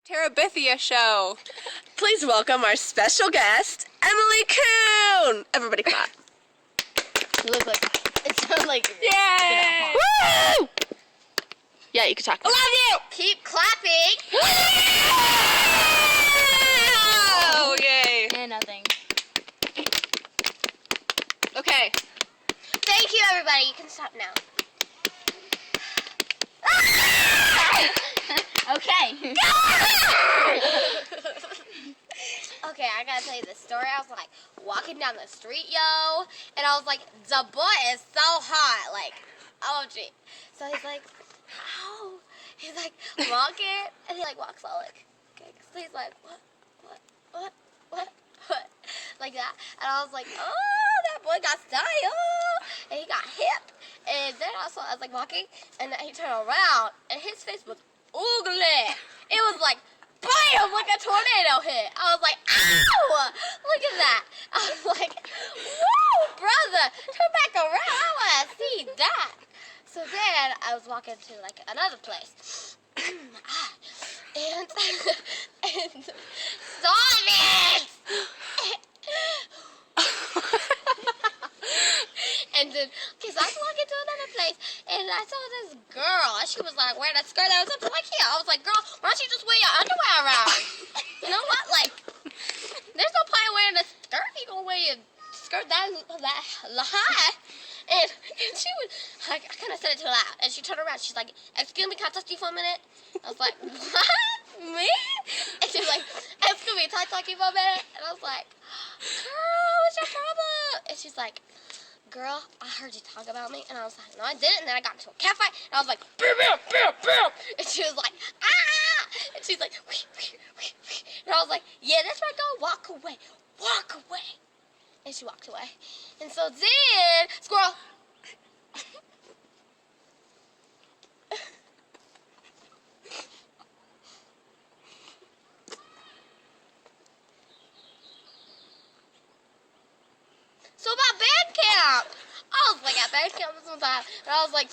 Teribithia show. Please welcome our special guest, Emily Kuhn. Everybody clap. You look like it sounds like Yay! Woo! Yeah, you can talk. I love you. Keep clapping. Oh, yay. And nothing. Okay. Thank you, everybody. You can stop now. Okay. Okay, I gotta tell you this story. I was like walking down the street, yo, and I was like, the boy is so hot, like, oh gee. So he's like, ow. He's like walking, and he like walks all like, okay. So he's like, what, like that. And I was like, oh, that boy got style, and he got hip. And then also I was like walking, and then he turned around, and his face was ugly. It was like, bam, like a tornado hit. I was like, ow, look at that. I was like, whoa, brother, turn back around. I want to see that. So then I was walking to like another place. and stop it! And then, okay, so I was walking to another place, and I saw this girl, and she was like wearing a skirt that was up to my heel. I was like, girl, why don't you just wear your underwear around? You know what? Like, there's no point in wearing a skirt if you're gonna wear your skirt that high. And she was, like, I kind of said it too loud, and she turned around. She's like, excuse me, can I touch you for a minute? I was like, what? Me? And she was like, excuse me, can I talk to you for a minute? And I was like, girl, what's your problem? And she's like, girl, I heard you talk about me. And I was like, no, I didn't. And then I got into a cat fight, and I was like, boom, boom, boom, boom. And she was like, ah. And she's like, wee, wee, wee, wee. And I was like, yeah, that's right, girl, walk away. Walk away. And she walked away. And so then, squirrel. So about band camp. I was like at band camp this one time, and I was like,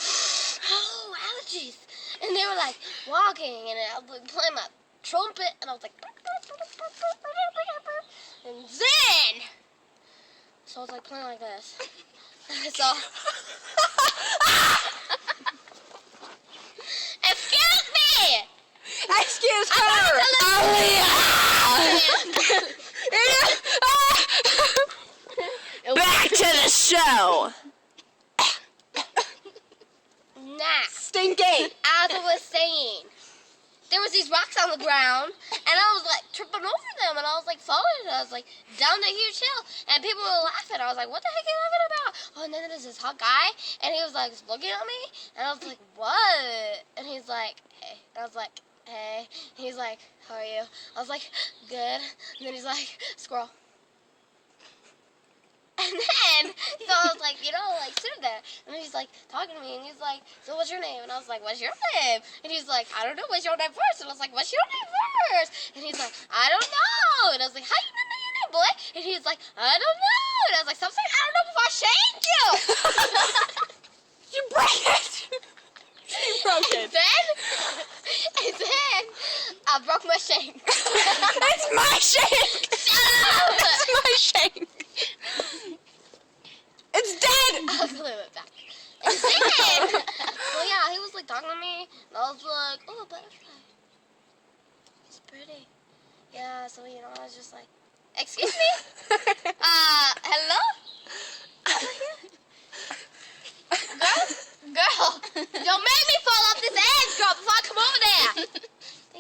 oh, allergies. And they were like walking, and I was like playing my trumpet, and I was like, and then, so I was like playing like this. And I saw, excuse me! Excuse her! Back to the show. Nah. Stinky. As I was saying, there was these rocks on the ground, and I was like tripping over them, and I was like falling, and I was like down the huge hill, and people were laughing. I was like, what the heck are you laughing about? Oh, and then there's this hot guy, and he was like looking at me, and I was like, what? And he's like, hey. And I was like, hey. And he's like, how are you? I was like, good. And then he's like, squirrel. And then, so I was like, you know, like, sitting there. And then he's like, talking to me. And he's like, so what's your name? And I was like, what's your name? And he's like, I don't know. What's your name first? And I was like, what's your name first? And he's like, I don't know. And I was like, how you not know your name, boy? And he's like, I don't know. And I was like, something I don't know before I shank you. You break it. She broke it. And then, I broke my shank. It's my shank. Shut up. It's my shank. It's dead. I'll glue it back. And then, well, yeah, he was like talking to me, and I was like, oh, a butterfly. It's pretty. Yeah, so, you know, I was just like, excuse me? Hello? Girl, don't make me fall off this edge, girl, before I come over there.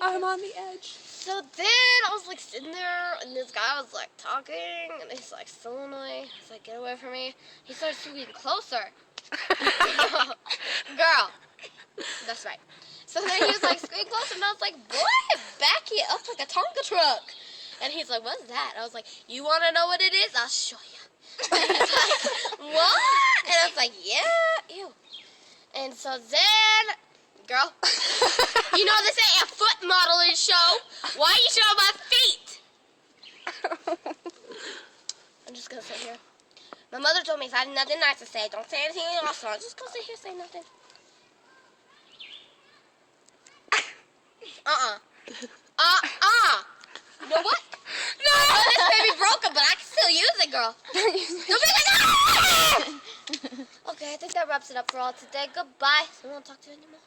I'm on the edge. So then I was like sitting there, and this guy was like talking, and he's like so annoying. He's like, get away from me. He started getting closer. Girl. That's right. So then he was like screaming closer, and I was like, boy, back you up like a Tonka truck. And he's like, what's that? And I was like, you want to know what it is? I'll show you. And he's like, what? And I was like, yeah, ew. And so then, girl, you know this ain't a foot modeling show. Why are you showing my feet? I'm just gonna sit here. My mother told me if I had nothing nice to say, don't say anything else. So I'm just gonna sit here, say nothing. You know what? No! I know this baby broken, but I can still use it, girl. Don't be like, ah! Okay, I think that wraps it up for all today. Goodbye. So we won't talk to you anymore.